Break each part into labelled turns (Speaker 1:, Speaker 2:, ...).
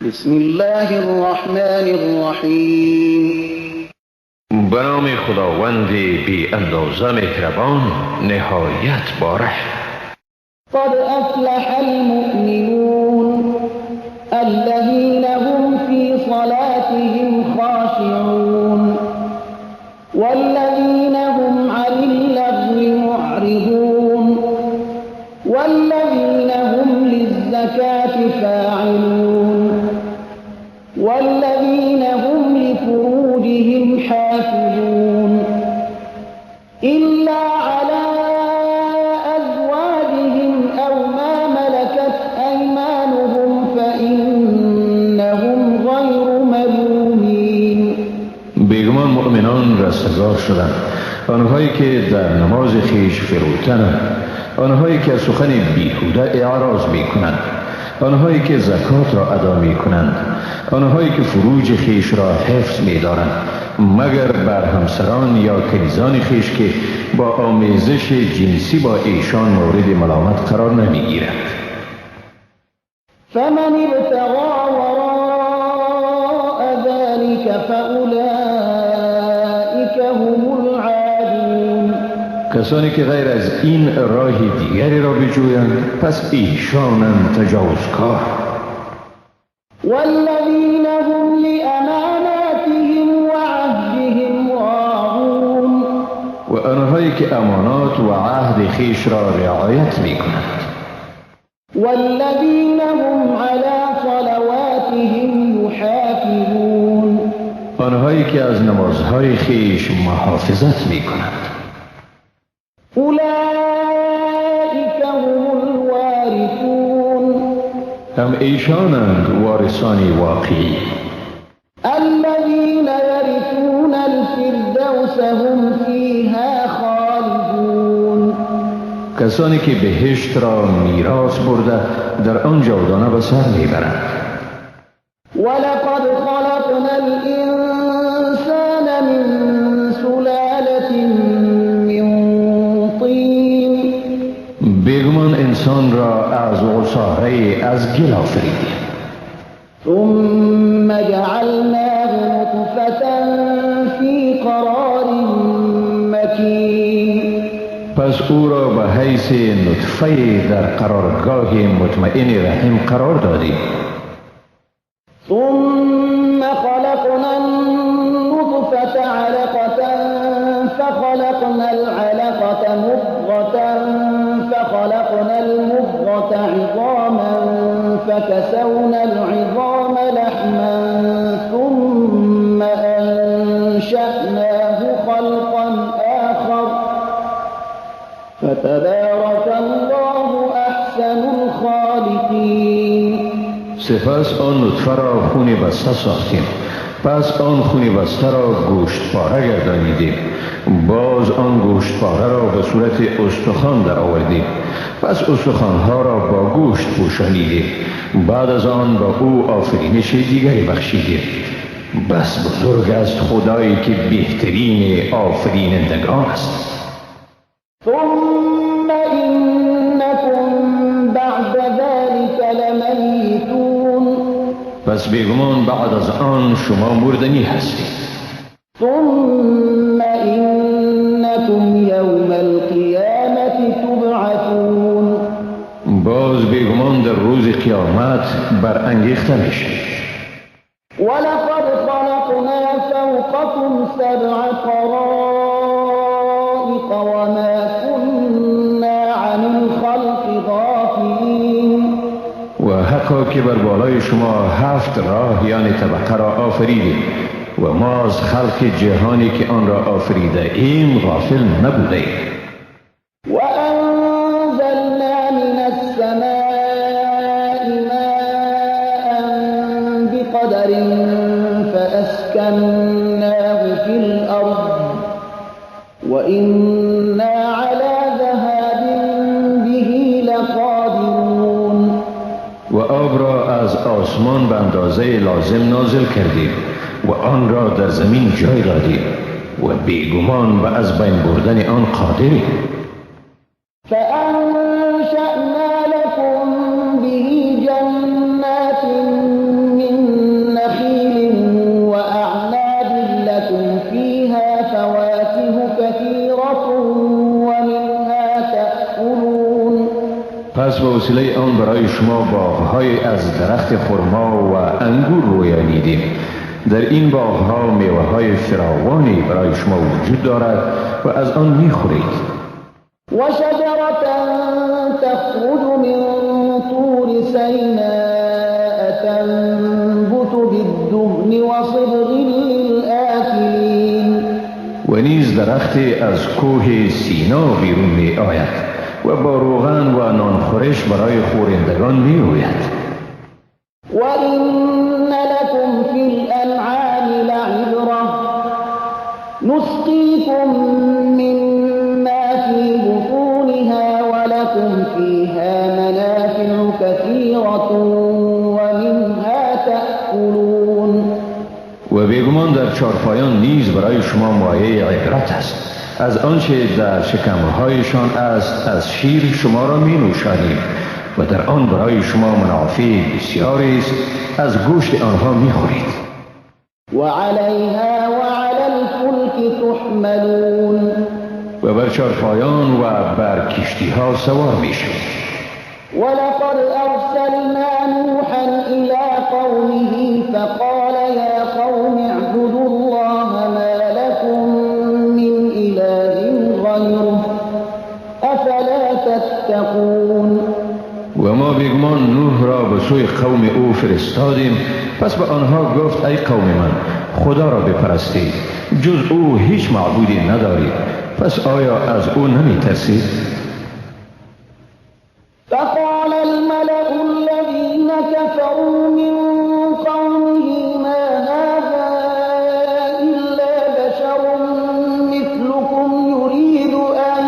Speaker 1: بسم الله الرحمن الرحیم.
Speaker 2: به نام خداوند بی اندازه مهربان نهایت باره.
Speaker 1: قد افلح المؤمنون الذين هم في صلاتهم خاشعون والذين هم عن اللغو معرضون والذين هم للزكاة فاعلون والذين هم لفروجهم حافظون إلا على أزواجهم أو ما ملكت أيمانهم فإنهم غير ملومين.
Speaker 2: بیگمان مؤمنان رستگار شدند، آنهایی که در نماز خیش فروتنند، آنهایی که سخن بیهوده اعراض میکنند، آنهایی که زکات را ادا میکنند، آنهایی که فروج خیش را حفظ می‌دارند، مگر بر همسران یا کنیزان خیش که با آمیزش جنسی با ایشان مورد ملامت قرار نمیگیرند.
Speaker 1: فمن ابتغى وراء ذلك فأولئك هم العادون.
Speaker 2: کسانی که غیر از این راه دیگری را بجویند پس ایشانند تجاوزکار.
Speaker 1: والذین هم لأماناتهم وعهدهم راعون.
Speaker 2: و آنهایی که امانات و عهد خیش را رعایت میکنند.
Speaker 1: والذین هم علی صلواتهم یحافظون.
Speaker 2: آنهایی که از نمازهای خیش محافظت میکنند.
Speaker 1: اولئک هم الوارثون.
Speaker 2: هم ایشانند وارثانی واقعی.
Speaker 1: الذین یرثون الفردوس هم فیها خالدون.
Speaker 2: کسانی که بهشت را میراث برده در آن جاودانه به سر میبرند.
Speaker 1: ولقد خلقنا الانسان من سلالة من طین.
Speaker 2: بیگمان انسان را از عصاره از گل آفریدیم.
Speaker 1: ثم جعلناه نطفة في قرار مکین.
Speaker 2: پس او را به حیث نطفه در قرارگاه مطمئن رحم قرار دادیم.
Speaker 1: ثم خلقنا النطفة علقة فخلقنا العلقة مضغة فخلقنا المضغة عظاما فكسونا العظام لحما ثم أنشأناه خلقا آخر فتبارك الله أحسن الخالقين.
Speaker 2: سپس آن نطفه را خون بسته ساختیم، پس آن خون بسته را گوشت پاره گردانیدیم، باز آن گوشت پاره را به صورت استخوان در آوردیم، پس استخوانها را با گوشت پوشانیدیم، بعد از آن با او آفرینش دیگری بخشیدیم. بس بزرگ است خدایی که بهترین آفرینندگان است.
Speaker 1: ثم إنكم بعد ذلك لميتون.
Speaker 2: پس بیگمان بعد از آن شما مردنی هستید.
Speaker 1: ثم إنكم يوم القيامة تبعثون.
Speaker 2: باز بیگمان در روز قیامت برانگیخته میشید.
Speaker 1: ولقد خلقنا فوقكم سبع طرائق وما كنا عن الخلق غافلين.
Speaker 2: و حقا که بر بالای شما 7 راه یعنی طبقه را آفریدیم و ما از خلق جهانی که آن را آفریده ایم غافل نبودیم.
Speaker 1: وأنزلنا من السماء ماء بقدر فأسكناه في الأرض وإنا على ذهاب به لقادرون.
Speaker 2: و آب را از آسمان به اندازه لازم نازل کردیم و آن را در زمین جای دادیم و بیگمان به از بین بردن آن قادریم.
Speaker 1: فأنشأنا لكم به جنات من
Speaker 2: وسیله آن برای شما باغ‌های از درخت خرما و انگور رویانیدیم. در این باغ‌ها میوه‌های فراوانی برای شما وجود دارد و از آن می‌خورید.
Speaker 1: وشجرة تخرج من طور سيناء تنبت بالدهن وصبغ للآكلين.
Speaker 2: و نیز درختی از کوه سینا بیرون می آید و با روغن و نانخورش برای خورندگان می روید.
Speaker 1: وإن لكم في الأنعام لعبرة نسقيكم مما في بطونها ولكم فيها منافع كثيرة ومنها تأكلون.
Speaker 2: و بیگمان در چارپایان نیز برای شما مایه عبرت است. از آنچه در شکمهایشان است از شیر شما را می نوشانیم و در آن برای شما منافع بسیاری است. از گوشت آنها می خورید.
Speaker 1: وعليها وعلى الفلك تحملون.
Speaker 2: و بر چارپایان و بر کشتی ها سوار می شوید.
Speaker 1: ولقد أرسلنا نوحا إلى قومه فقال يا قوم اعبدوا الله ما لكم من إله غيره أفلا تتقون.
Speaker 2: و ما بیگمان نوح را به سوی قوم او فرستادیم، پس به آنها گفت ای قوم من خدا را بپرستید، جز او هیچ معبودی ندارید، پس آیا از او نمی ترسید؟
Speaker 1: فقال الملأ الذين كفروا من قومه ما هذا إلا بشر مثلكم يريد أن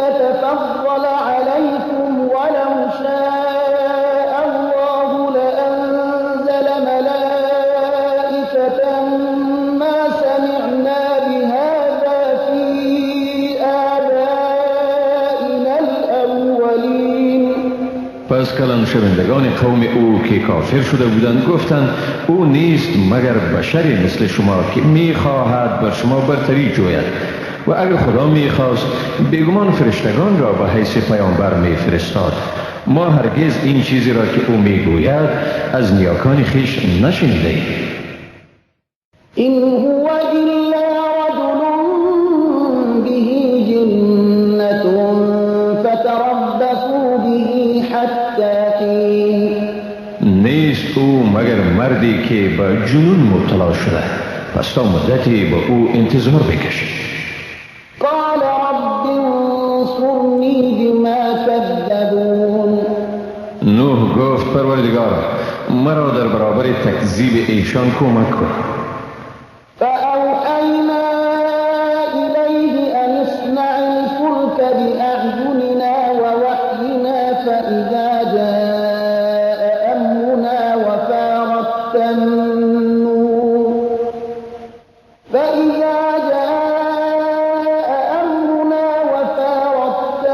Speaker 1: يتفضل عليكم ولو شاء الله لأنزل ملائكة ما سمعنا بهذا في آبائنا الأولين.
Speaker 2: پس کلان شوندگان قوم او که کافر شده بودند گفتند او نیست مگر بشری مثل شما که میخواهد بر شما برتری جوید و اگر خدا میخواست بیگمان فرشتگان را به حیث پیامبر میفرستاد. ما هرگز این چیزی را که او میگوید از نیاکان خیش نشنیده ایم.
Speaker 1: إن هو إلا رجل به جنة فتربصوا به حتى حين.
Speaker 2: نیست او مگر مردی که به جنون مبتلا شده، پس تا مدتی به او انتظار بکشید.
Speaker 1: قال رب انصرني بما كذبون.
Speaker 2: نوح گفت پروردگارا مرا در برابر تکذیب ایشان کمک کن.
Speaker 1: فأوحينا إليه أن اصنع الفلك بأعيننا ووحينا فإذا جاء أمرنا وفارت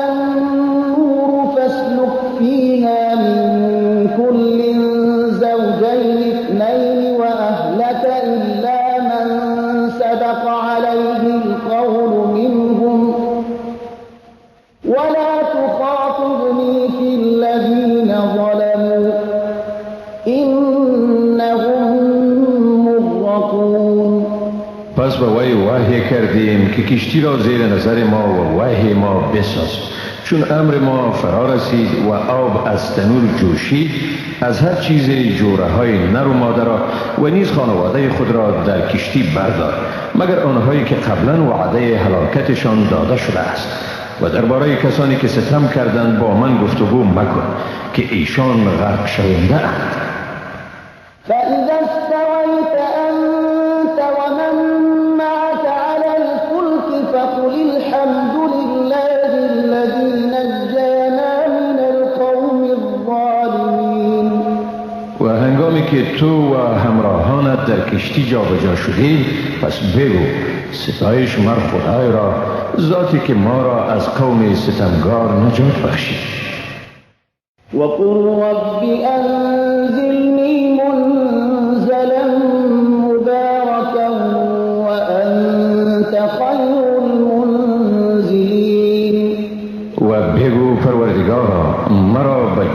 Speaker 1: النور فاسلك فيها من كل زوجين اثنين وأهلك إلا من سبق عليه القول منهم ولا تخاطبني في الذين ظلموا إنهم مغرقون.
Speaker 2: پس به وی وحی کردیم که کشتی را زیر نظر ما و وحی ما بساز. چون امر ما فرا رسید و آب از تنور جوشید، از هر چیز جوره های نر و ماده را و نیز خانواده خود را در کشتی بردار، مگر آنهایی که قبلا وعده هلاکتشان داده شده است. و درباره کسانی که ستم کردند با من گفتگو مکن که ایشان غرق شونده اند.
Speaker 1: فإذا استويت أنت ومن معك على الفلك فقل الحمد لله الذي نجانا من القوم الظالمين.
Speaker 2: و هنگامی که تو و همراهانت در کشتی جابجا شدید، پس بگو ستایش مر خدای را، ذاتی که ما را از قوم ستمگار نجات بخشید.
Speaker 1: وقل رب أنزلني منزلا مباركا وأنت خير المنزلين.
Speaker 2: و بگو پروردگارا مرا به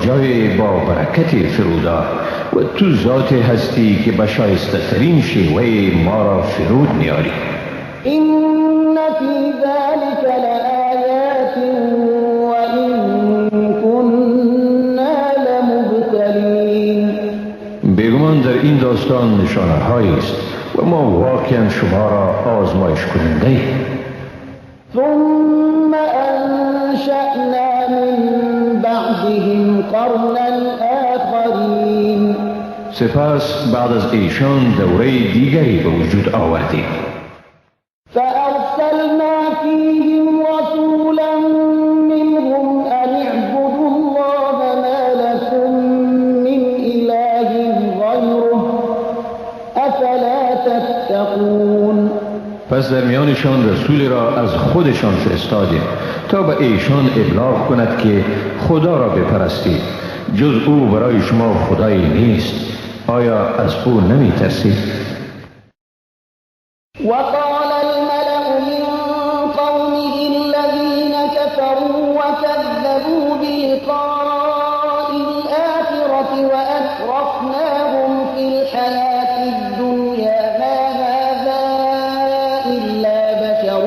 Speaker 2: برکت فرودار و تو ذات هستی که به شایسته ترین شیوه ما را فرود میاری.
Speaker 1: إن في ذلك لآيات وإن كنا لمبتلين.
Speaker 2: بیگمان در این داستان نشانه هایی است و ما واقعا شما را آزمایش کننده ایم.
Speaker 1: ثم أنشأنا من بعدهم قرنا آخرين.
Speaker 2: سپس بعد از ایشان دوره دیگری به وجود آوردیم.
Speaker 1: فأرسلنا فيهم رسولا منهم أن اعبدوا الله ما لكم من إله غيره أفلا تتقون.
Speaker 2: پس در میانشان رسولی را از خودشان فرستادیم تا به ایشان ابلاغ کند که خدا را بپرستید، جز او برای شما خدایی نیست. آیا از او نمی ترسید؟
Speaker 1: وقال الملأ من قومه الذين كفروا وكذبوا بلقاء الآخرة وأترفناهم في الحياة الدنيا ما هذا إلا بشر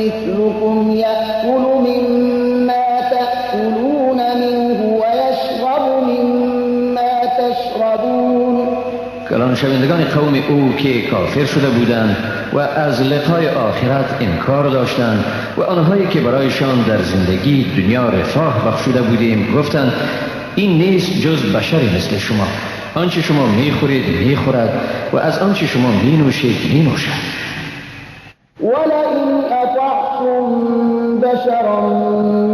Speaker 1: مثلكم يأكل مما تأكلون منه ويشرب مما تشربون.
Speaker 2: کلان شوندگان قوم او که کافر شده بودند و از لقای آخرت انکار داشتند و آنهایی که برایشان در زندگی دنیا رفاه بخشوده بودیم گفتند این نیست جز بشری مثل شما، آنچه شما میخورید میخورد و از آنچه شما مینوشید مینوشد.
Speaker 1: ولئن أطعتم بشرا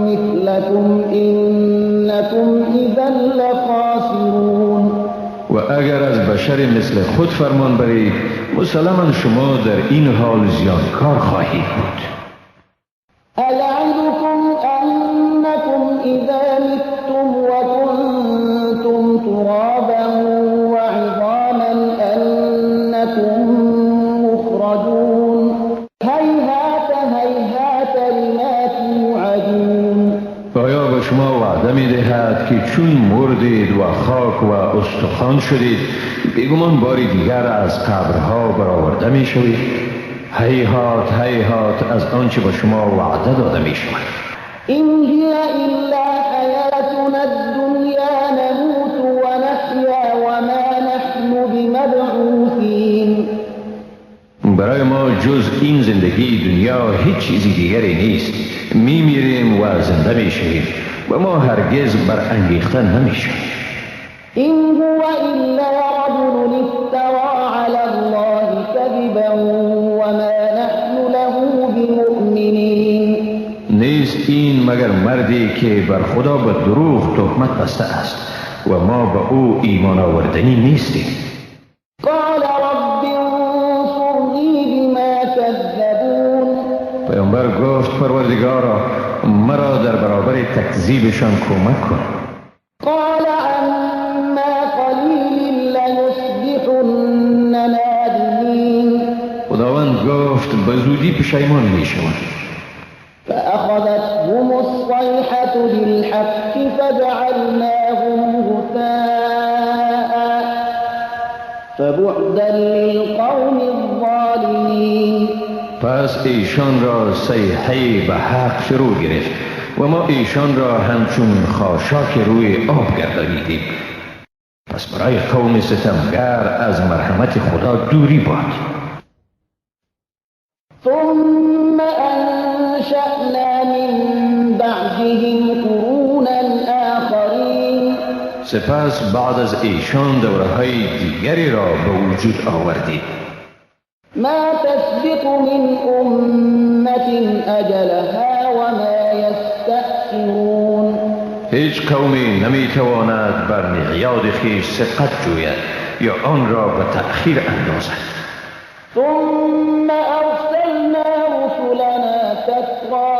Speaker 1: مثلكم إنكم إذا لخاسرون.
Speaker 2: و اگر از بشر مثل خود فرمان برید مسلما شما در این حال زیانکار خواهید بود.
Speaker 1: أيعدكم أنكم إذا متم وكنتم ترابا وعظاما أنكم مخرجون هيهات هيهات لما توعدون.
Speaker 2: آیا به شما وعده می دهد که چون مردید و خاک و استخوان شدید بیگمان باری دیگر از قبرها برآورده می شوید؟ هیهات هیهات از آنچه به شما وعده داده می شود.
Speaker 1: إن هي إلا حياتنا الدنيا نموت ونحيا وما نحن بمبعوثين.
Speaker 2: برای ما جز این زندگی دنیا هیچ چیزی دیگری نیست. می میریم و زنده می شویم و ما هرگز برانگیخته نمی شویم.
Speaker 1: إن هو إلا رجل افترى على الله كذبا وما نحن له بمؤمنين.
Speaker 2: نیست این مگر مردی که بر خدا به دروغ تهمت بسته است و ما به او ایمان آوردنی نیستیم.
Speaker 1: قال رب انصرني بما كذبون.
Speaker 2: پیامبر گفت پروردگارا مرا در برابر تکذیبشان کمک کن.
Speaker 1: قال عما قلیل لیصبحن نادمین.
Speaker 2: خداوند گفت به زودی پشیمان می شوند.
Speaker 1: فأخذتهم الصيحة بالحق فجعلناهم غثاء فبعدا للقوم الظالمين.
Speaker 2: پس ایشان را صیحه به حق فرو گرفت و ما ایشان را همچون خاشاک روی آب گردانیدیم. پس برای قوم ستمگر از مرحمت خدا دوری باد.
Speaker 1: ثم أنشأنا من بعدهم قرونا آخرين.
Speaker 2: سپس بعد از ایشان دوره‌های دیگری را به وجود آوردیم.
Speaker 1: ما تسبق من أمة أجلها وما يستأخرون.
Speaker 2: هیچ قومی نمیتواند بر میعاد خویش سبقت جوید یا آن را به تأخیر اندازد.
Speaker 1: ثم أرسلنا رسلنا تترى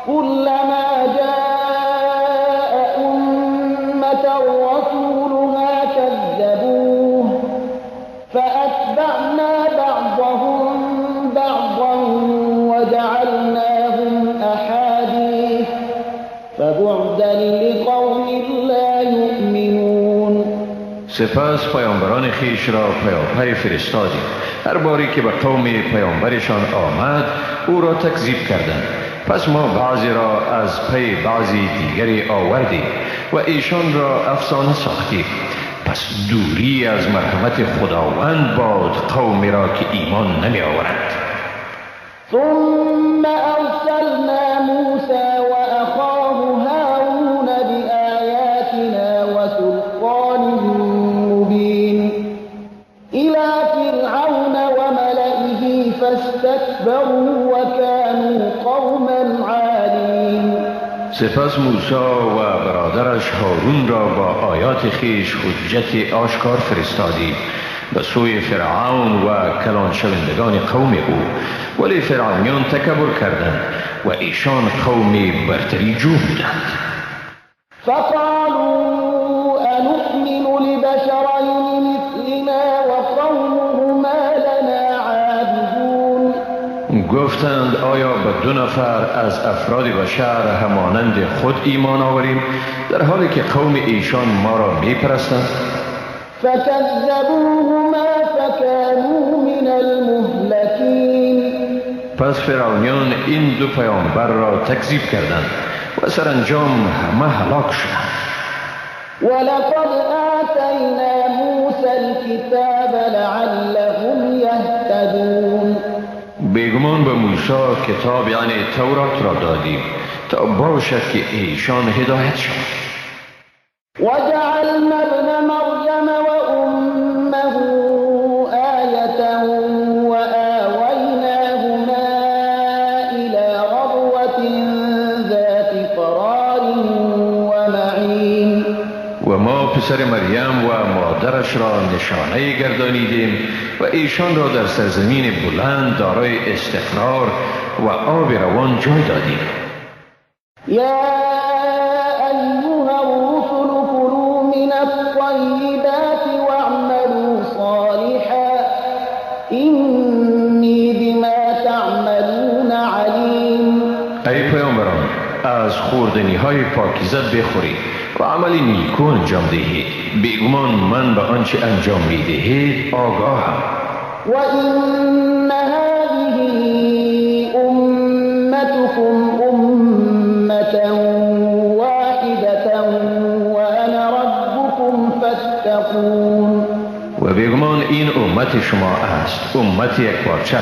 Speaker 1: كلما جاء أمة رسولها كذبوه فأتبعنا بعضهم بعضا وجعلناهم أحاديث فبعدا لقوم لا يؤمنون.
Speaker 2: سپس پیامبران خیش را پیاپی فرستادیم. هر باری که به قوم پیامبرشان آمد او را تکذیب کردند. پس ما بعضی را از پی بعضی دیگری آوردیم و ایشان را افسانه ساختیم. پس دوری از مرحمت خداوند باد قومی را که ایمان نمی آورند.
Speaker 1: ثم أرسلنا موسى وأخاه هارون بآياتنا وسلطان مبين إلى فرعون وملئه فاستكبروا وكانوا قوما عالين.
Speaker 2: سپس موسی و برادرش هارون را با آیات خیش حجت آشکار فرستادیم به سوی فرعون و کلان شوندگان قوم او، ولی فرعونیان تکبر کردند و ایشان قومی برتری جو بودند.
Speaker 1: فقالوا أنؤمن لبشرين مثلنا وقومهما لنا عابدون.
Speaker 2: گفتند آیا به دو نفر از افراد بشر همانند خود ایمان آوریم در حالی که قوم ایشان ما را می پرستند؟
Speaker 1: فكذبوهما فكانوا من المهلكين.
Speaker 2: پس فرعونیان این دو پیامبر را تکذیب کردند و سرانجام همه هلاک شدند.
Speaker 1: ولقد آتينا موسى الكتاب لعلهم يهتدون.
Speaker 2: بیگمان به موسی کتاب یعنی تورات را دادیم تا باشد که ایشان هدایت شد.
Speaker 1: وجعلنا ابن مريم وأمه آية وآويناهما إلى ربوة ذات قرار ومعين.
Speaker 2: و ما پسر مریم و مادرش را نشانه گردانیدیم و ایشان را در سرزمین بلند دارای استقرار و آب روان جای دادیم.
Speaker 1: يا أيها الرسل كلوا من الطيبات واعملوا صالحا إني بما تعملون عليم.
Speaker 2: ای پیامبران، از خوردنی های پاکیزه بخورید و عمل نیکو انجام دهید. بیگمان من به آنچه انجام می دهید آگاهم.
Speaker 1: وإن هذه أمتكم أمة واحدة وأنا ربكم فاتقون.
Speaker 2: و بیگمان این امت شما است، امت یک پارچه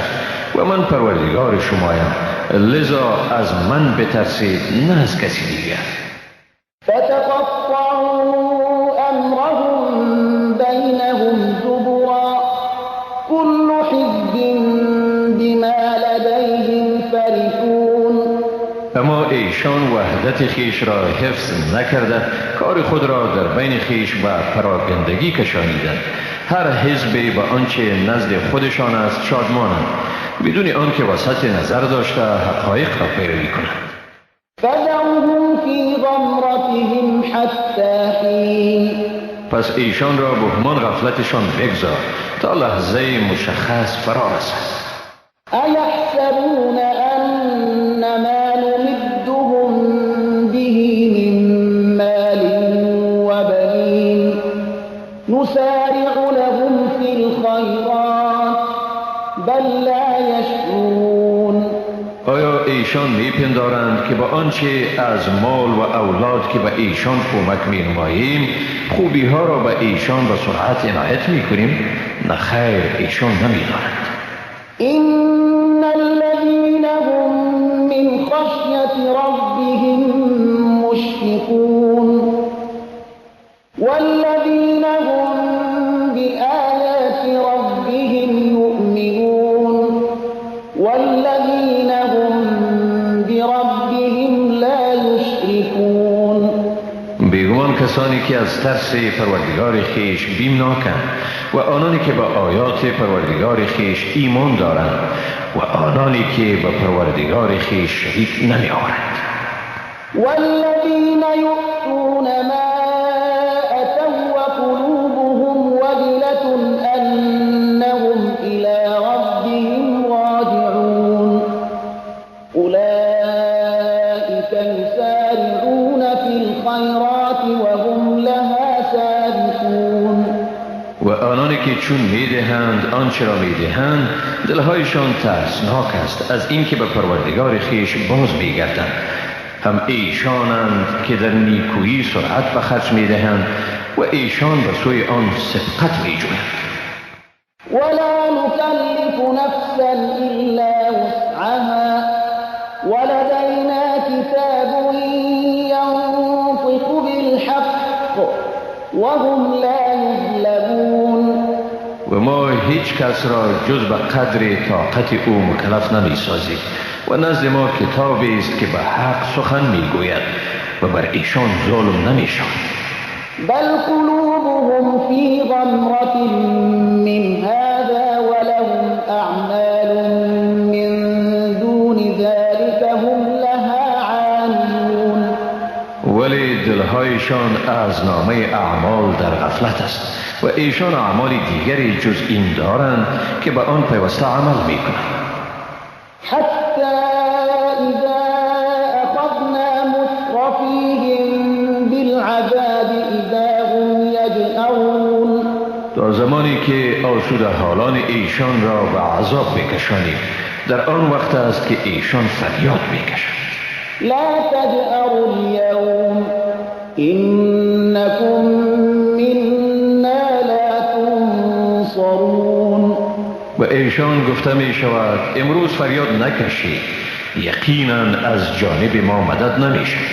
Speaker 2: و من پروردگار شمایم، لذا از من بترسید نه از کسی دیگر.
Speaker 1: فتقطعوا أمرهم بينهم زبرا كل حزب بما لديهم فرحون.
Speaker 2: اما ایشان وحدت خیش را حفظ نکرده، کار خود را در بین خیش به پراگندگی کشانیدند. هر حزبی به آنچه نزد خودشان است شادمانند، بدون آنکه وسط نظر داشته حقایق را پیروی کنند.
Speaker 1: فذرهم في غمرتهم حتى حين.
Speaker 2: پس ایشان را به همان غفلتشان بگذار تا لحظه مشخص فرا رسد.
Speaker 1: أيحسبون أن ما نمدهم به من مال وبنين نسارع لهم في الخيرات بل لا يشعرون.
Speaker 2: آیا ایشان میپندارند که با آنچه از مال و اولاد که به ایشان کمک مینماییم خوبی ها را به ایشان به سرعت عنایت میکنیم؟ نه خیر، ایشان نمیدانند.
Speaker 1: إن الذين هم من خشية ربهم مشفقون والذين هم بآيات ربهم يؤمنون والذين هم بربهم لا يشركون.
Speaker 2: بیگمان کسانی که از ترس پروردگار خیش بیمناکند و آنانی که به آیات پروردگار خیش ایمان دارند و آنانی که به پروردگار خیش شریک نمی آورند.
Speaker 1: والذين يؤتون ما أتوا وقلوبهم وجلة أنهم إلى ربهم راجعون أولئك يسارعون في الخيرات وهم لها سابقون.
Speaker 2: که چون میدهند آنچه را میدهند دلهایشان ترسناک است از اینکه به پروردگار خیش باز میگردند. هم ایشانند که در نیکویی سرعت به خرج میدهند و ایشان به سوی آن سبقت میجویند.
Speaker 1: ولا نكلف نفسا إلا وسعها ولدينا كتاب ينطق بالحق وهم لا يظلمون.
Speaker 2: و ما هیچ کس را جز به قدر طاقت او مکلف نمی سازیم و نزد ما کتابی است که به حق سخن می گوید و بر ایشان ظلم نمی شود.
Speaker 1: بل قلوبهم في غمرة من هذا ولهم أعمال من دون ذلك هم لها عاملون.
Speaker 2: ولی دلهایشان از نامه اعمال در غفلت است و ایشان اعمال دیگری جز این دارند که به آن پیوسته عمل می کنند.
Speaker 1: حتى إذا أخذنا مترفيهم بالعذاب إذا هم يجأرون.
Speaker 2: تا زمانی که آسوده حالان ایشان را به عذاب بکشانیم در آن وقت است که ایشان فریاد میکشند.
Speaker 1: لا تجأروا اليوم إنكم منا لا تنصرون.
Speaker 2: و ایشان گفته می شود امروز فریاد نکشید، یقینا از جانب ما مدد نمی شود.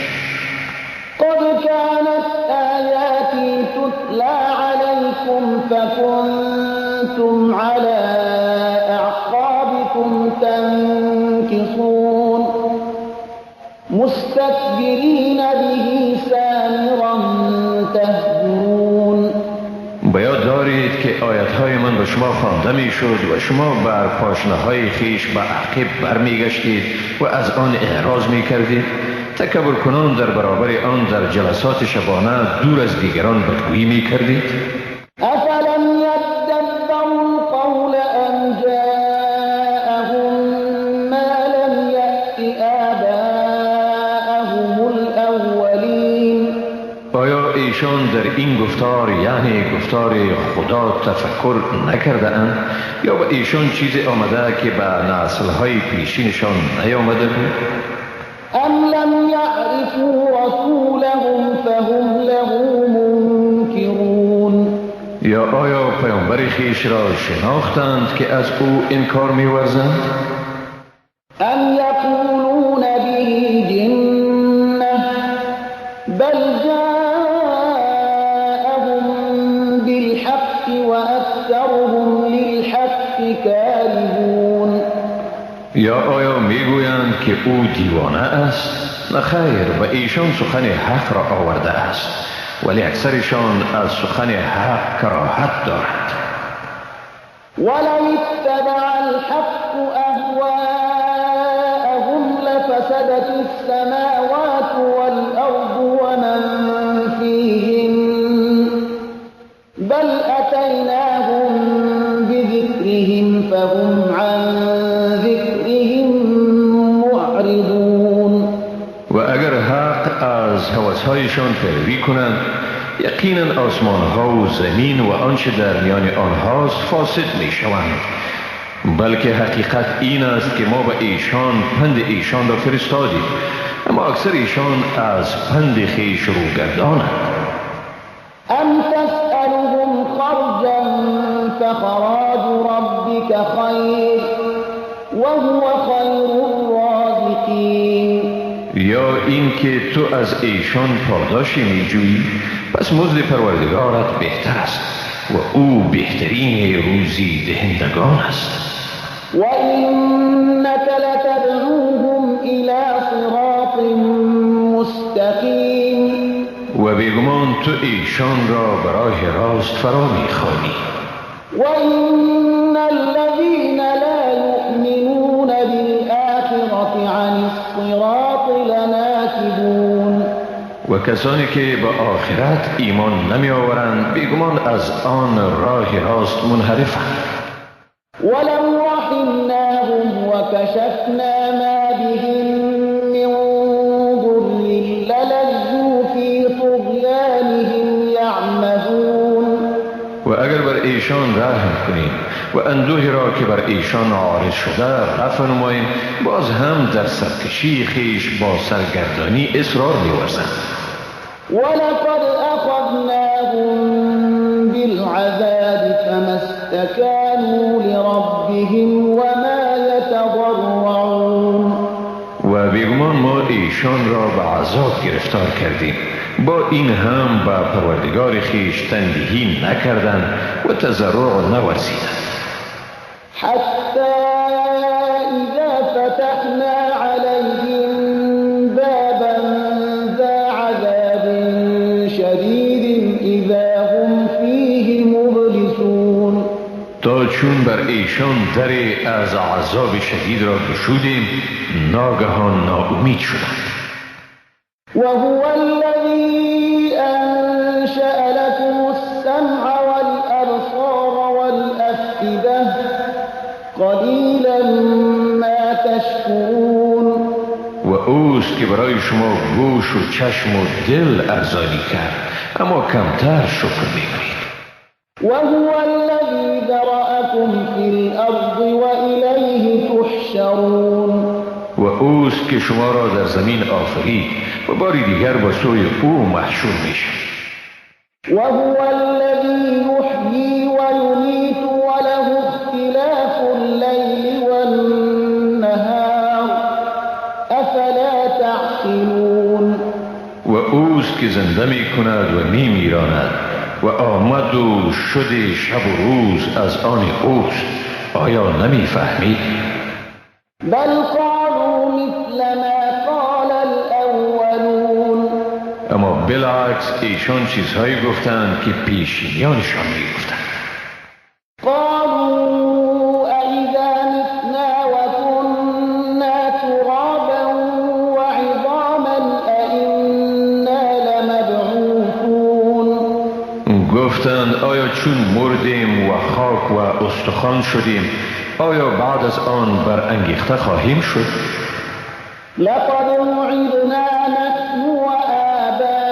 Speaker 1: قد كانت آياتي تتلى عليكم فكنتم على أعقابكم تنكصون مستكبرين به سامرا تهجرون.
Speaker 2: بیاد دارید که آیتهای من به شما خوانده می شد و شما بر پاشنه‌های خیش به عقب برمیگشتید و از آن اعراض می کردید. تکبر کنان در برابر آن در جلسات شبانه دور از دیگران بدگویی می کردید.
Speaker 1: أفلم يدبروا القول أم جاءهم ما لم يأت آباءهم الأولين.
Speaker 2: آیا ایشان در این گفتار یعنی گفتار خدا تفکر نکرده اند یا به ایشان چیزی آمده که به نسل‌های پیشینشان نیامده بود؟
Speaker 1: أم لم يعرفوا رسولهم فهم له منكرون.
Speaker 2: یا آیا پیامبر خیش را شناختند که از او انکار می‌ورزند؟
Speaker 1: أم يقولون به جنة بل جاءهم بالحق وأكثرهم للحق كارهون.
Speaker 2: یا آیا میگویند که او دیوانه است؟ نه خیر، و ایشان سخن حق را آورده است ولی اکثرشان از سخن حق کراهت دارند.
Speaker 1: ولو اتبع الحق أهواءهم لفسدت السماوات والأرض ومن فيهن بل أتيناهم بذكرهم فهم عن ذكرهم معرضون.
Speaker 2: و اگر حق از هوس‌هایشان پیروی کنند یقینا آسمان‌ها و زمین و آنچه در میان آنهاست فاسد می‌شوند. بلکه حقیقت این است که ما به ایشان پند ایشان را فرستادیم اما اکثر ایشان از پند خویش روگردانند.
Speaker 1: أم تسألهم خرجا فخراج ربك خير وهو خير الرازقين.
Speaker 2: یا این که تو از ایشان پاداشی میجویی پس مزد پروردگارت بهتر است و او بهترین روزی دهندگان است.
Speaker 1: وإنك لتدعوهم إلى صراط مستقيم.
Speaker 2: و بیگمان تو ایشان را به راه راست فرا میخوانی.
Speaker 1: وإن الذين لا يؤمنون بالآخرة عن الصراط لناكبون.
Speaker 2: و کسانی که به آخرت ایمان نمی آورند بیگمان از آن راه راست منحرفند.
Speaker 1: ولو رحمناهم وكشفنا ما بهم من ضر للجوا في طغيانهم يعمهون.
Speaker 2: و اگر بر ایشان رحم کنیم و اندوهی را که بر ایشان عارض شده رفع نماییم. باز هم در سرکشی خیش با سرگردانی اصرار می‌ورزند.
Speaker 1: ولقد أخذناهم بالعذاب فما استكانوا لربهم وما يتضرعون.
Speaker 2: و بیگمان ما ایشان را به عذاب گرفتار کردیم، با این هم به پروردگار خیش تندیهی نکردند و تضرع نورزیدند.
Speaker 1: حتى إذا فتحنا عليهم بابا ذا عذاب شديد إذا هم فيه مبلسون.
Speaker 2: تا چون بر ایشان در از عذاب شدید را گشودیم ناگهان ناامید شدند.
Speaker 1: وهو الذي أنشأ لكم السمع والأبصار والأفئدة قلیلا ما تشکرون.
Speaker 2: و اوست که برای شما گوش و چشم و دل ارزانی کرد، اما کمتر شکر می‌کنید.
Speaker 1: وهو الذي ذرأكم في الأرض وإليه تحشرون.
Speaker 2: و اوست که شما را در زمین آفرید و باری دیگر با سوی او محشور میشید.
Speaker 1: وهو الذي يحيي ويميت وله اختلاف الليل والنهار أفلا تعقلون.
Speaker 2: و اوست که زنده می کند و می میراند و آمد و شد شب و روز از آن اوست. آیا نمی فهمید؟
Speaker 1: بل قالوا مثل ما قال الأولون.
Speaker 2: اما بالعکس ایشان چیزهایی گفتند که پیشینیانشان می گفتند.
Speaker 1: قالوا أإذا متنا وكنا ترابا وعظاما أإنا لمبعوثون.
Speaker 2: گفتند آیا چون مردیم و خاک و استخوان شدیم آیا بعد از آن برانگیخته خواهیم شد؟
Speaker 1: لقد وعدنا نحن وآباؤنا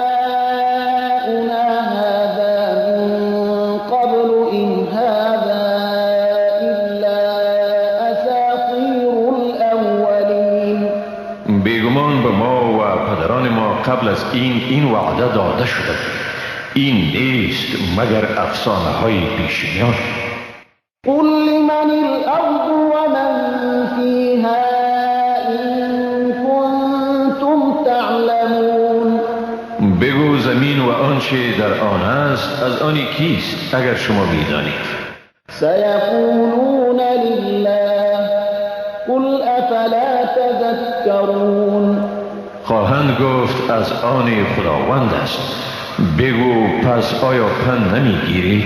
Speaker 1: هذا من قبل إن هذا إلا أساطير الأولين.
Speaker 2: بیگمان به ما و پدران ما قبل از این وعده داده شده، این نیست مگر افسانه های پیشینیان.
Speaker 1: قل لمن الأرض ومن فيها إن كنتم تعلمون.
Speaker 2: بگو زمین و آنچه در آن است از آنی کیست اگر شما میدانید.
Speaker 1: سيقولون لله قل أفلا تذكرون.
Speaker 2: خواهند گفت از آن خداوند است. بگو پس آیا پند نمیگیری؟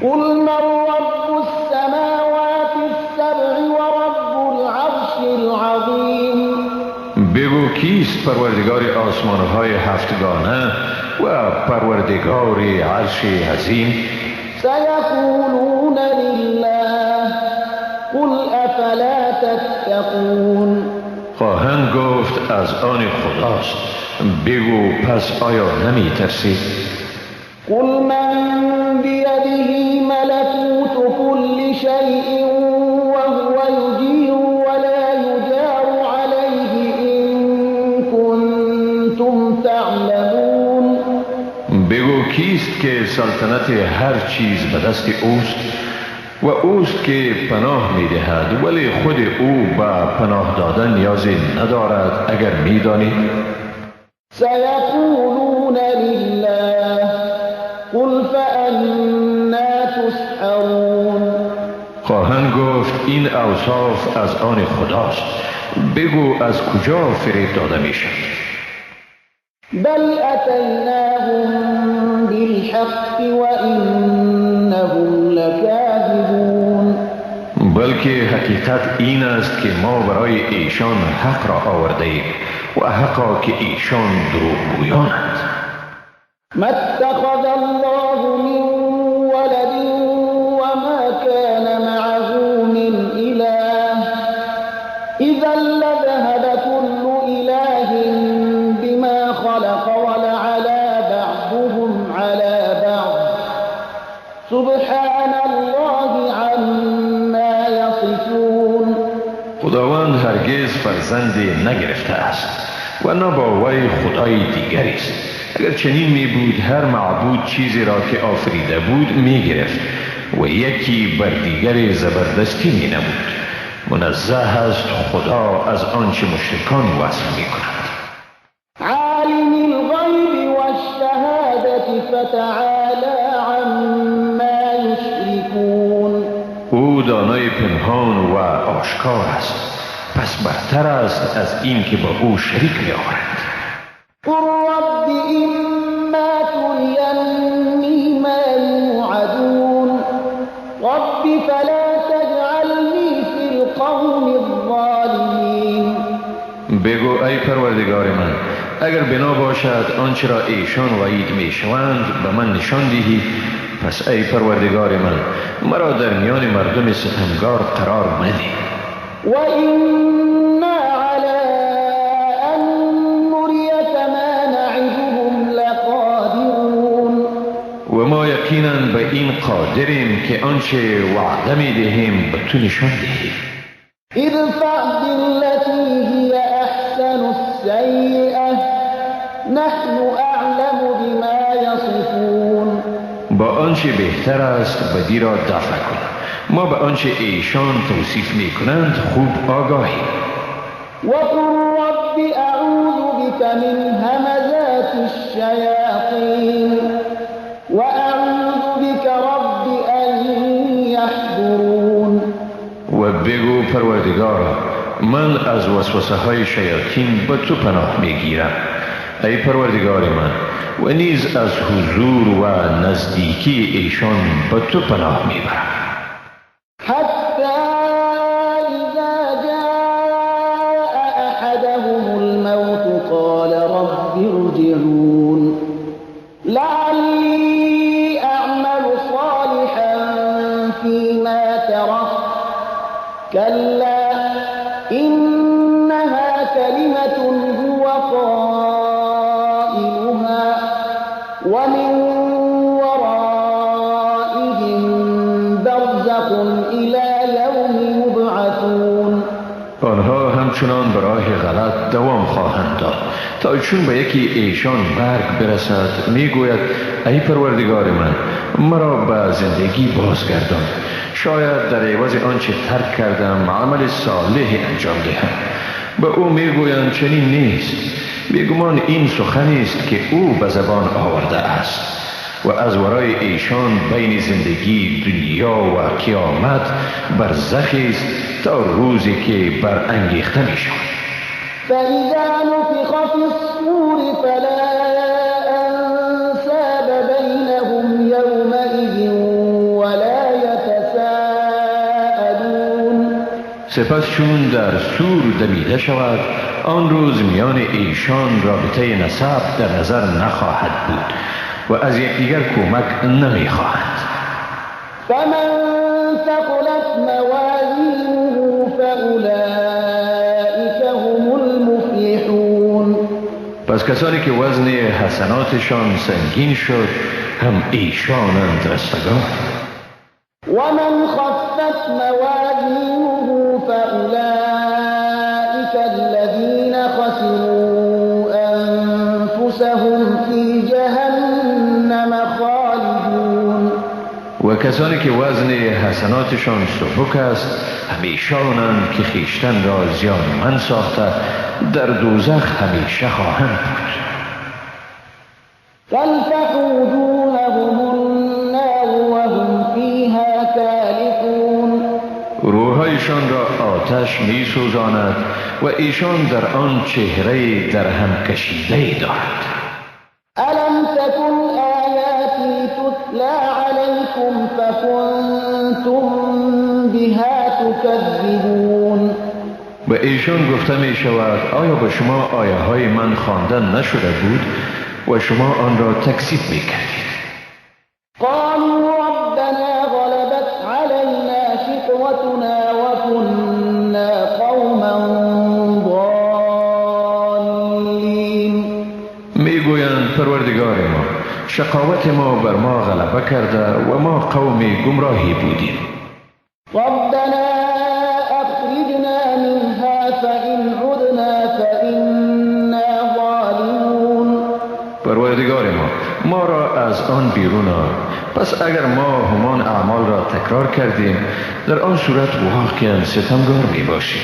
Speaker 1: قل من رب السماوات السبع ورب العرش العظيم.
Speaker 2: بگو کیست پروردگار آسمان‌های هفتگانه و پروردگار عرش عظیم؟
Speaker 1: سيقولون لله قل أفلا تتقون.
Speaker 2: خواهند گفت از آن خداست. بگو پس آیا نمی ترسید؟
Speaker 1: قل من بيده ملكوت كل شيء وهو يجير ولا يجار عليه إن كنتم تعلمون.
Speaker 2: بگو کیست که سلطنت هر چیز به دست اوست و اوست که پناه می دهد ولی خود او به پناه دادن نیازی ندارد اگر می دانید.
Speaker 1: سيقولون لله قل فأنا تسحرون.
Speaker 2: خواهند گفت این اوصاف از آن خداست. بگو از کجا فریب داده می شد؟
Speaker 1: بل أتيناهم بالحق وإنهم لكاذبون.
Speaker 2: بلکه حقیقت این است که ما برای ایشان حق را آورده ایم و حقا که ایشان دروغگویانند.
Speaker 1: ما اتخذ الله من ولد وما كان معه من إله إذا لذهب كل إله بما خلق ولعلى بعضهم على بعض سبحان الله عما يصفون.
Speaker 2: خداوند هرگز فرزندی نگرفته است و نه با وی خدای دیگری است. اگر چنین می بود هر معبود چیزی را که آفریده بود می گرفت و یکی بر دیگری زبردستی می نمود. منزه است خدا از آنچه مشرکان وصف می کنند.
Speaker 1: عالم الغیب والشهادة فتعالى عما يشركون.
Speaker 2: او دانای پنهان و آشکار است، پس برتر است از این که با او شریک می آورند.
Speaker 1: قل رب إما تريني ما يوعدون رب فلا تجعلني في القوم الظالمين.
Speaker 2: بگو ای پروردگار من، اگر بنا باشد آنچه را ایشان وعید می شوند به من نشان دهی، پس ای پروردگار من مرا در میان مردم ستمگار قرار مده.
Speaker 1: وإنا على أن نريك ما نعدهم لقادرون.
Speaker 2: و ما یقینا به این قادریم که آنچه وعده می دهیم به تو نشان دهیم.
Speaker 1: ادفع بالتي هي أحسن السيئة نحن أعلم بما يصفون.
Speaker 2: با آنچه بهتر است بدی را دفع کن، ما به آنچه ایشان توصیف می کنند خوب آگاهیم.
Speaker 1: وقل رب أعوذ بك من همزات الشياطين وأعوذ بك رب أن يحضرون.
Speaker 2: و بگو پروردگارا من از وسوسه های شیاطین به تو پناه می گیرم. ای پروردگار من و نیز از حضور و نزدیکی ایشان به تو پناه می برم.
Speaker 1: حتى إذا جاء أحدهم الموت قال رب ارجعون لعلي أعمل صالحا فيما تركت كلا إنها كلمة هو قائلها ومن ورائهم برزخ إلى يوم يبعثون.
Speaker 2: آنها همچنان به راه غلط دوام خواهند داد تا چون به یکی ایشان برگ برسد میگوید ای پروردگار من مرا به زندگی بازگردان، شاید در عوض آنچه ترک کردم عمل صالح انجام دهم. به او میگویند چنین نیست، بیگمان این سخنی است که او به زبان آورده است و از ورای ایشان بین زندگی دنیا و قیامت برزخی است تا روزی که برانگیخته می شود.
Speaker 1: فإذا نفخ في الصور فلا أنساب بينهم يومئذ ولا يتساءلون.
Speaker 2: سپس چون در سور دمیده شود آن روز میان ایشان رابطه نسب در نظر نخواهد بود و از یکدیگر کمک نمی خواهند.
Speaker 1: فمن ثقلت موازینه فأولئك هم المفلحون.
Speaker 2: پس کسانی که وزن حسناتشان سنگین شد هم ایشانند رستگار.
Speaker 1: ومن خفت موازینه فأولئك الذين خسروا أنفسهم في جهنم خالدون.
Speaker 2: و کسانی که وزن حسناتشان سبک است همیشانند که خیشتن را زیانمند ساخته در دوزخ همیشه خواهند بود.
Speaker 1: تلفح وجوههم النار وهم فيها كالحون.
Speaker 2: روحایشان را آتش می سوزاند و ایشان در آن چهره در هم کشیده دارد.
Speaker 1: ألم تكن آياتي تتلى عليكم فكنتم بها تكذبون.
Speaker 2: به ایشان گفته می شود آیا به شما آیه های من خوانده نشده بود و شما آن را تکذیب می کردید؟
Speaker 1: قالوا ربنا غلبت علينا شقوتنا وكنا قوما ضالين.
Speaker 2: میگویند پروردگار ما شقاوت شهوات ما بر ما غلبه کرده و ما قوم گمراهی بودیم.
Speaker 1: ربنا أخرجنا منها فإن عدنا فإنا ظالمون.
Speaker 2: پروردگار ما را از آن بیرون آر، پس اگر ما همان اعمال را تکرار کردیم در آن صورت واقعا ستمگار می باشیم.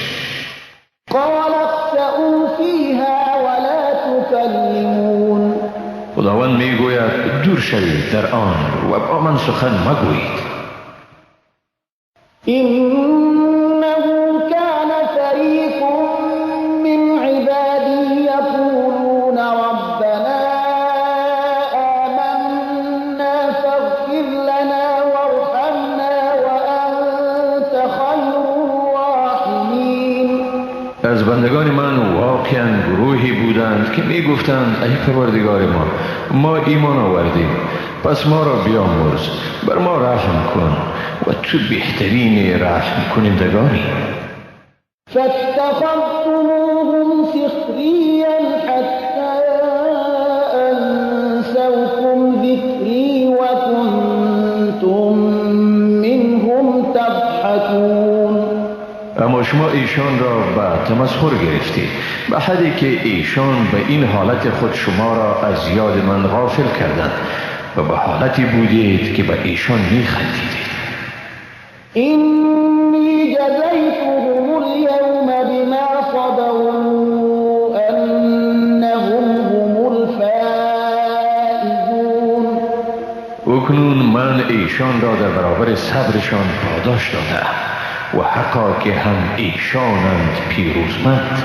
Speaker 1: قال اخسئوا فيها ولا تكلمون.
Speaker 2: خداوند می گوید دور شوید در آن و با من سخن مگویید.
Speaker 1: إنه كان فريق من عبادي يقولون ربنا آمنا فاغفر لنا وارحمنا وأنت خير الراحمين.
Speaker 2: از بندگان من واقعا گروهی بودند که می گفتند ای پروردگار ما ایمان آوردیم، پس ما را بیامرز، بر ما رحم کن و تو بهترین رحم کنندگانی.
Speaker 1: فاتخذتموهم سخريا حتى أنسوكم ذكري وكنتم منهم تضحكون.
Speaker 2: اما شما ایشان را به تمسخر گرفتید به حدی که ایشان به این حالت خود شما را از یاد من غافل کردند و به حالتی بودید که به ایشان می خندیدید.
Speaker 1: إني جزيتهم اليوم بما صبروا أنهم هم الفائزون.
Speaker 2: اکنون من ایشان را در برابر صبرشان پاداش دادم و حقا که هم ایشانند پیروزمند.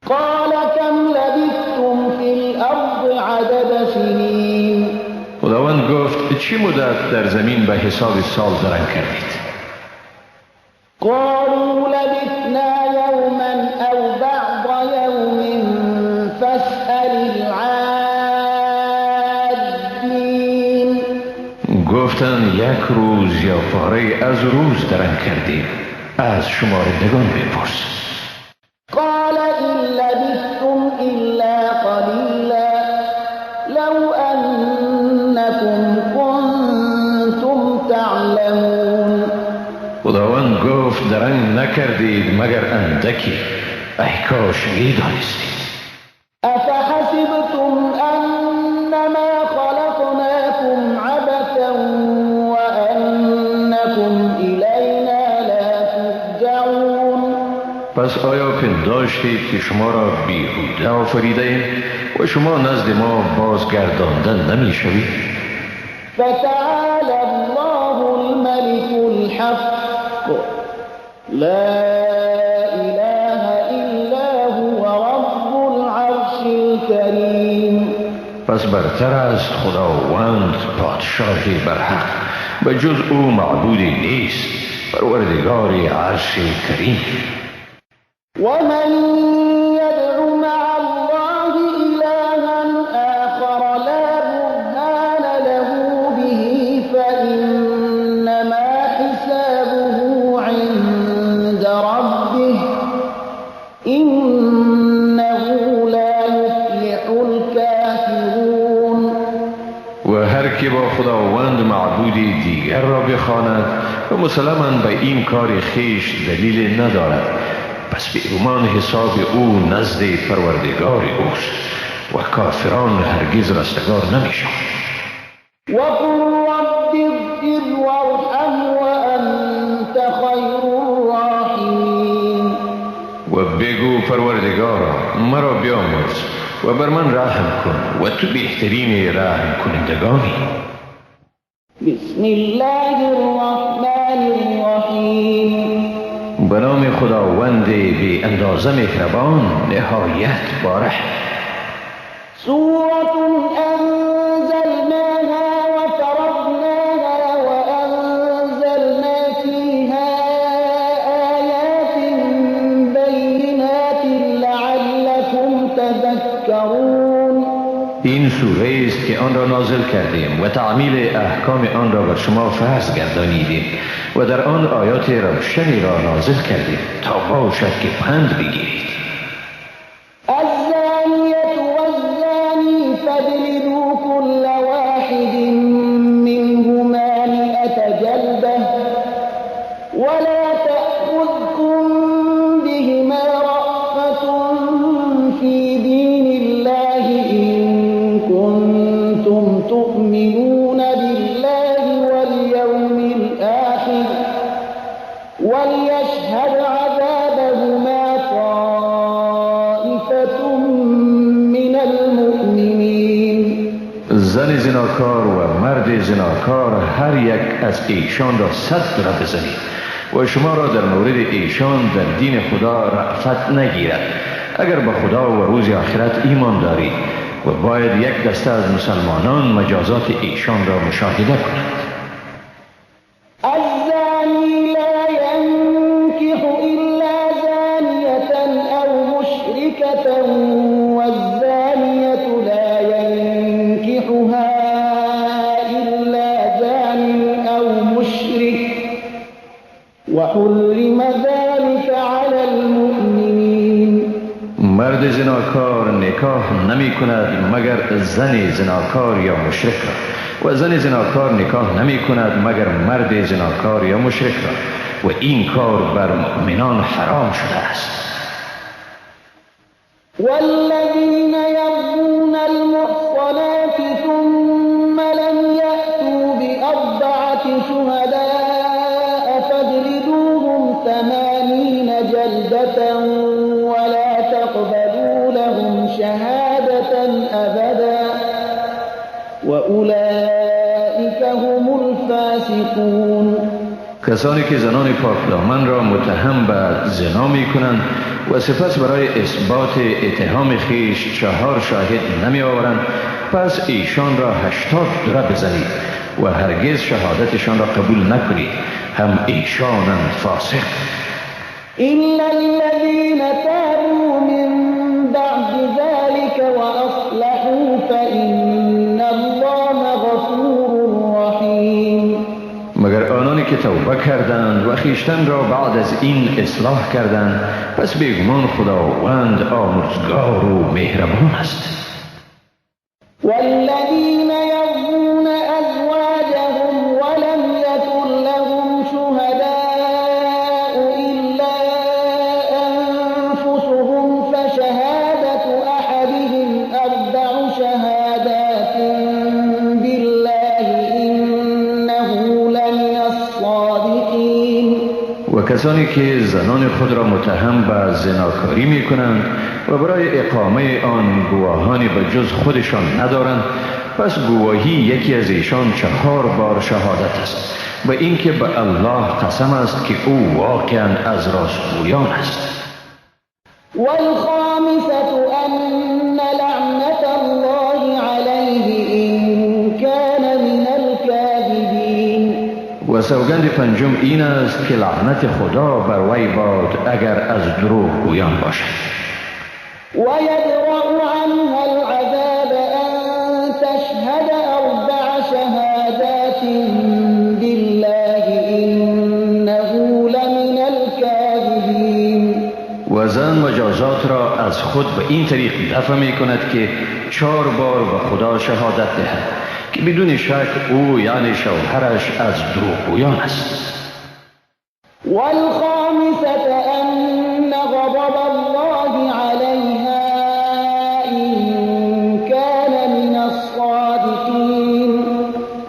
Speaker 1: قال كم لبثتم في الأرض عدد سنين.
Speaker 2: خداوند گفت چی مدت در زمین به حساب سال درنگ کردید؟
Speaker 1: قالوا لبثنا يوما أو بعض يوم فاسأل العادين.
Speaker 2: گفتند یک روز یا پاره از روز درنگ کردیم، از شمارندگان بپرس.
Speaker 1: قال إن لبثتم إلا قليلا لو أنكم كنتم تعلمون.
Speaker 2: خداوند گفت درنگ نکردید مگر اندکی، ای کاش می‌دانستید.
Speaker 1: أفحسبتم أنما خلقناكم عبثا وأنكم إلينا لا ترجعون.
Speaker 2: پس آیا پنداشتید که شما را بیهوده آفریده ایم و شما نزد ما بازگردانده نمی شوید؟
Speaker 1: فتعالى الله الملك الحق لا إله إلا هو رب العرش الكريم.
Speaker 2: پس برتر است خداوند پادشاه برحق، به جز او معبودی نیست، پروردگار عرش کریم.
Speaker 1: ومن يدع مع الله إلها آخر لا برهان له به فإنما حسابه عند ربه إنه لا يفلح الكافرون.
Speaker 2: و هر که با خداوند معبودی دیگر را بخواند و مسلماً به این کار خیش دلیل ندارد، پس بیگمان حساب او نزد پروردگار اوست و کافران هرگز رستگار نمیشن.
Speaker 1: وقل رب اغفر وارحم وأنت خير الراحمين.
Speaker 2: و بگو پروردگارا مرا بیامرز و بر من رحم کن و تو بهترین رحم کنندگانی.
Speaker 1: بسم الله الرحمن الرحیم.
Speaker 2: به نام خداوند بی اندازه مهربان نهایت باره.
Speaker 1: سورة أنزلناها وفرضناها وأنزلنا فيها آيات بينات لعلكم تذكرون.
Speaker 2: این سوره است که آن را نازل کردیم و تعمیل احکام آن را بر شما فرض گردانیدیم و در آن آیات روشنی را نازل کردیم تا باشد که پند بگیرید.
Speaker 1: الزانية والزاني فاجلدوا كل واحد كلبه ولا تأخذكم بهما رأفة في دين الله إن كنتم تؤمنون بالله واليوم الآخر وليشهد عذابهما طائفة من المؤمنين.
Speaker 2: زن زناکار و مرد زناکار هر یک از ایشان را 100 ضرب بزنید و شما را در مورد ایشان در دین خدا رأفت نگیرد اگر به خدا و روز آخرت ایمان دارید و باید یک دسته از مسلمانان مجازات ایشان را مشاهده کنند.
Speaker 1: الزانی لا ينكح إلا زانية أو مشركة والزانية لا ينكحها إلا زان أو مشرك وحرم ذلك على المؤمنين.
Speaker 2: مرد زناکار نکاح نمی کند مگر زن زناکار یا مشرک را و زن زناکار نکاح نمی کند مگر مرد زناکار یا مشرک را و این کار بر مؤمنان حرام شده است.
Speaker 1: والذين يرمون المحصنات ثم لم يأتوا بأربعة شهداء فاجلدوهم 80 جلدة ولا تقبلوا لهم شهادة أبدا وأولئك هم الفاسقون.
Speaker 2: کسانی که زنان پاکدامن را متهم به زنا می کنند و سپس برای اثبات اتهام خیش 4 شاهد نمی آورند پس ایشان را 80 ضرب بزنید و هرگز شهادتشان را قبول نکنید هم ایشانند فاسق.
Speaker 1: إلا الذين تابوا من بعد ذلك وأصلحوا فإن الله غفور رحيم.
Speaker 2: مگر آنانی که توبه کردند و خیشتن را بعد از این اصلاح کردند پس بیگمان خداوند آمرزگار و مهربان است.
Speaker 1: والذين يرمون أزواجهم ولم يكن لهم شهداء إلا أنفسهم فشهادة أحدهم 4 شهادات بالله إنه لمن الصادقين.
Speaker 2: و کسانی که زنان خود را متهم به زناکاری می کنند و برای اقامه آن گواهانی به جز خودشان ندارند پس گواهی یکی از ایشان 4 بار شهادت است و اینکه به الله قسم است که او واقعا از راستگویان است.
Speaker 1: والخامسة أن لعنة الله عليه إن كان من الكاذبين.
Speaker 2: و سوگند پنجم این است که لعنت خدا بر وی باد اگر از دروغ گویان باشد.
Speaker 1: ويدرأ عنها العذاب أن تشهد 4 شهادات بالله إنه لمن الكاذبين.
Speaker 2: و زن مجازات را از خود به این طریق دفع می کند که 4 بار به خدا شهادت دهد که بدون شک او یعنی شوهرش از دروغگویان است.
Speaker 1: والخامسة أن غضب الله عليها إن كان من الصادقين.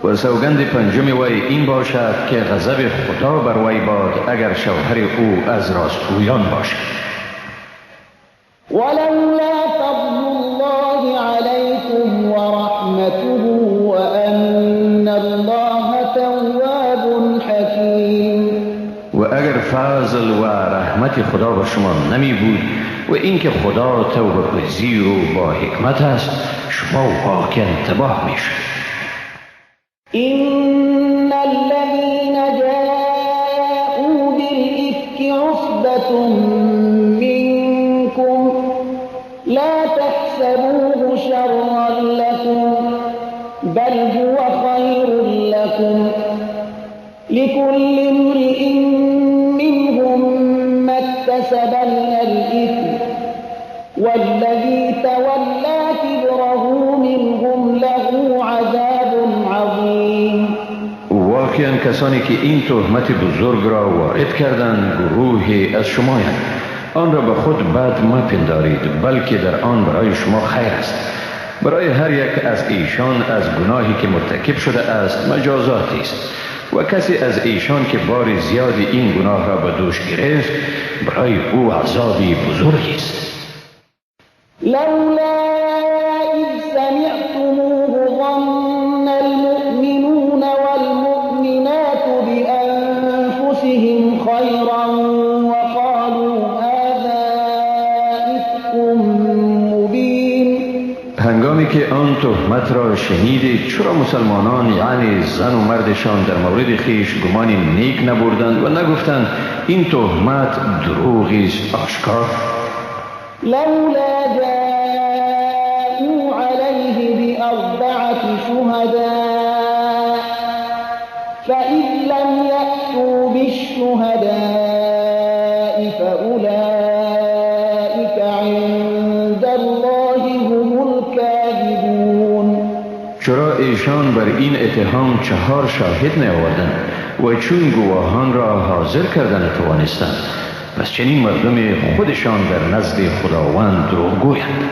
Speaker 2: و سوگند پنجم وی این باشد که غضب خدا بر وی باد اگر شوهر او از راستگویان باشد.
Speaker 1: ولولا فضل الله عليكم ورحمته وأن الله تواب حكيم.
Speaker 2: و اگر فضل و رحمت خدا بر شما نمی بود و اینکه خدا توبه پذیر و با حکمت است شما واقعا تباه می شد.
Speaker 1: إن الذين جاءوا بالإفك عصبة منكم لا تحسبوه شرا لكم بل هو خير لكم لكل امرئ منهم ما اكتسب من الإثم والذي تولى كبره منهم له عذاب عظيم.
Speaker 2: واقعا کسانی که این تهمت بزرگ را وارد کردند گروهی از شمایند. آن را به خود بد مپندارید، بلکه در آن برای شما خیر است. برای هر یک از ایشان از گناهی که مرتکب شده است مجازاتی است و کسی از ایشان که بار زیادی این گناه را به دوش گرفت برای او عذابی بزرگی است.
Speaker 1: لولا اذ سمعتموه ظن المؤمنون والمؤمنات بأنفسهم خيرا وقالوا هذا إفك مبين.
Speaker 2: هنگامی که آن تهمت را شنیدید چرا مسلمانان یعنی زن و مردشان در مورد خیش گمانی نیک نبردند و نگفتند این تهمت دروغی است آشکار؟
Speaker 1: لولا جاءوا عليه بأربعة شهداء فإن لم يأتوا بالشهداء فأولئك عند الله هم الكاذبون.
Speaker 2: چرا ایشان بر این اتهام 4 شاهد نیاوردند و چون گواهان را حاضر کردن توانستند پس چنین مردم خودشان در نزد خداوند دروغگویند.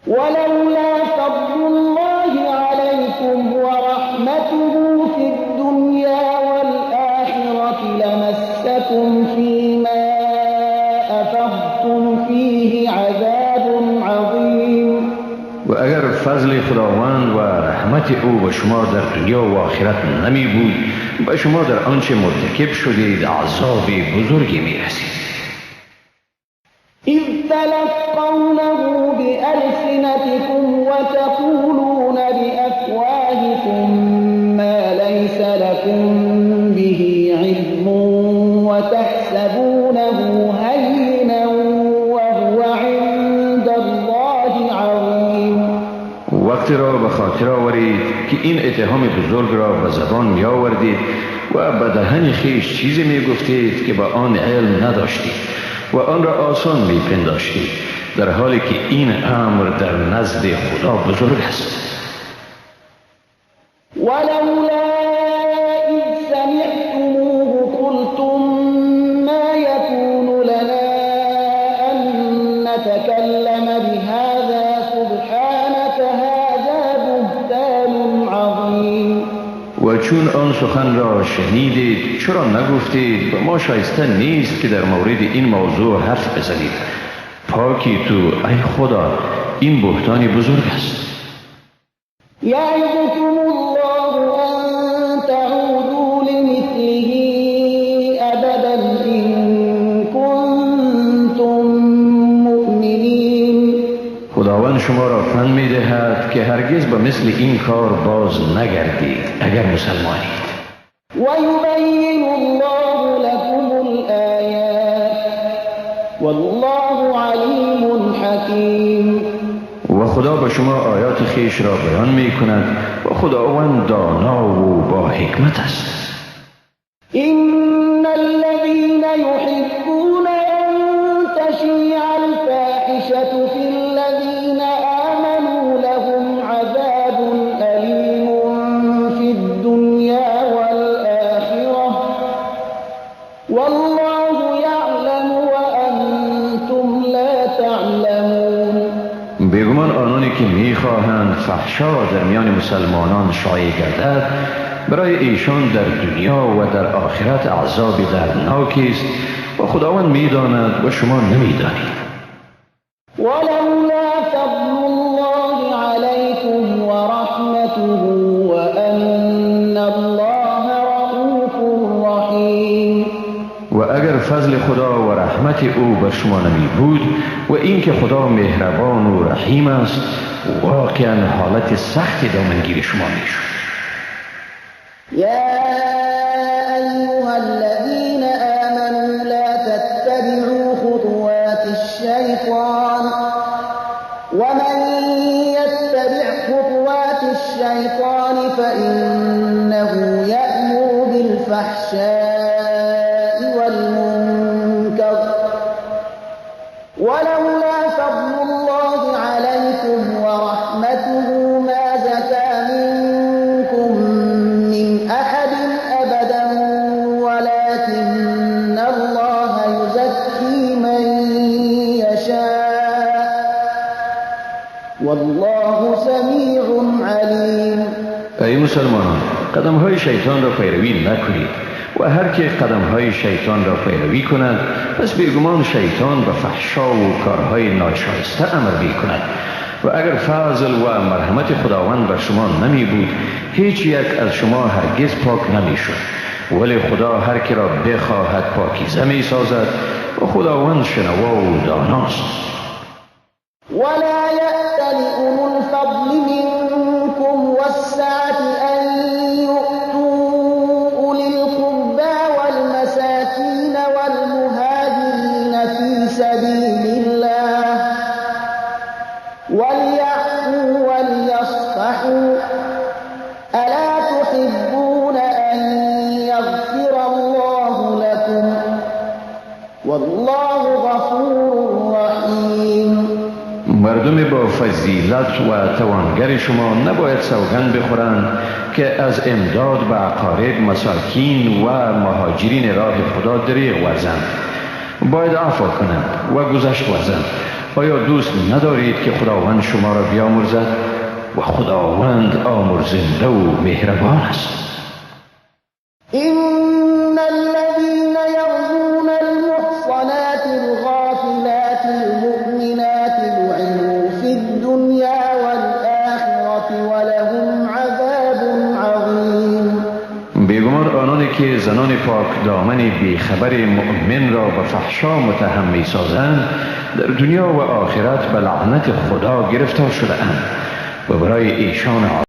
Speaker 1: ولولا فضل الله عليكم ورحمته في الدنيا والآخرة لمسكم فيما أفضتم فيه عذاب عظيم.
Speaker 2: و اگر فضل خداوند و رحمت او به شما در دنیا و آخرت نمی بود به شما در آنچه مرتکب شدید عذاب بزرگی می رسید.
Speaker 1: إذ تلقونه بألسنتكم وتقولون بأفواهكم ما ليس لكم به علم وتحسبونه هينا وهو عند الله عظيم.
Speaker 2: وقتی را به خاطر آورید که این اتهام بزرگ را به زبان می آوردید و به دهن خیش چیزی می گفتید که به آن علم نداشتید و آن را آسان می پنداشتید در حالی که این امر در نزد خدا بزرگ است.
Speaker 1: ولولا إذ سمعتموه قلتم ما يكون لنا أن نتكلم بهذا سبحانك هذا بهتان عظيم.
Speaker 2: و چون آن سخن را شنیدید چرا نگفتید به ما شایسته نیست که در مورد این موضوع حرف بزنید؟ پاکی تو ای خدا، این بهتانی بزرگ است.
Speaker 1: يعظكم الله أن تعودوا لمثله أبدا إن كنتم مؤمنين.
Speaker 2: خداوند شما را پند می دهد که هرگز به مثل این کار باز نگردید اگر مسلمانید.
Speaker 1: ويبين الله لكم الآيات والله عليم حكيم.
Speaker 2: و خدا به شما آیات خیش را بیان می کند و خداوند دانا و با حکمت است.
Speaker 1: إن الذين يحبون أن تشيع الفاحشة في الذين آمنوا لهم عذاب أليم في الدنيا والآخرة والله يعلم وأنتم لا تعلمون.
Speaker 2: بیگمان آنانی که میخواهند فحشا در میان مسلمانان شایع گردد برای ایشان در دنیا و در آخرت عذاب دردناکی است و خداوند میداند و شما نمیدانید.
Speaker 1: ولولا فضل الله عليكم ورحمته وأن الله رؤوف رحيم.
Speaker 2: و اگر فضل خدا و رحمت او بر شما نمی بود و اینکه خدا مهربان و رحیم است واقعا حالت سختی دامنگیر شما می شد.
Speaker 1: يا أيها الذين آمنوا لا تتبعوا خطوات الشيطان ومن يتبع خطوات الشيطان فإنه يأمر بالفحشاء والمنكر ولولا فضل الله عليكم ورحمته ما زكى منكم من أحد والله سمیع علیم.
Speaker 2: ای مسلمانان، قدم های شیطان را پیروی نکنید و هر که قدم های شیطان را پیروی کند پس بیگمان شیطان به فحشا و کارهای ناشایسته امر می کند و اگر فضل و مرحمت خداوند بر شما نمی بود هیچ یک از شما هرگز پاک نمی شد، ولی خدا هر که را بخواهد پاکیزه می سازد و خداوند شنوا و داناست.
Speaker 1: ولا يأتل أولو الفضل منكم والسعة أن يؤتوا أولي القربى والمساكين والمهاجرين في سبيل الله وليعفوا وليصفحوا ألا تحبون أن يغفر الله لكم والله غفور رحيم.
Speaker 2: مردم با فضیلت و توانگر شما نباید سوگند بخورند که از امداد به اقارب، مساکین و مهاجرین راه خدا دریغ ورزند. باید عفو کنند و گذشت ورزند. آیا دوست ندارید که خداوند شما را بیامرزد؟ و خداوند آمرزنده و مهربان است.
Speaker 1: إن الذين يرمون المحصنات الغافلات المؤمنات لعنوا في الدنيا والآخرة ولهم عذاب عظيم.
Speaker 2: بیگمان آنانی که زنان پاک دامن بیخبر مؤمن را به فحشا متهم می سازند در دنیا و آخرت به لعنت خدا گرفتار شده اند و برای ایشان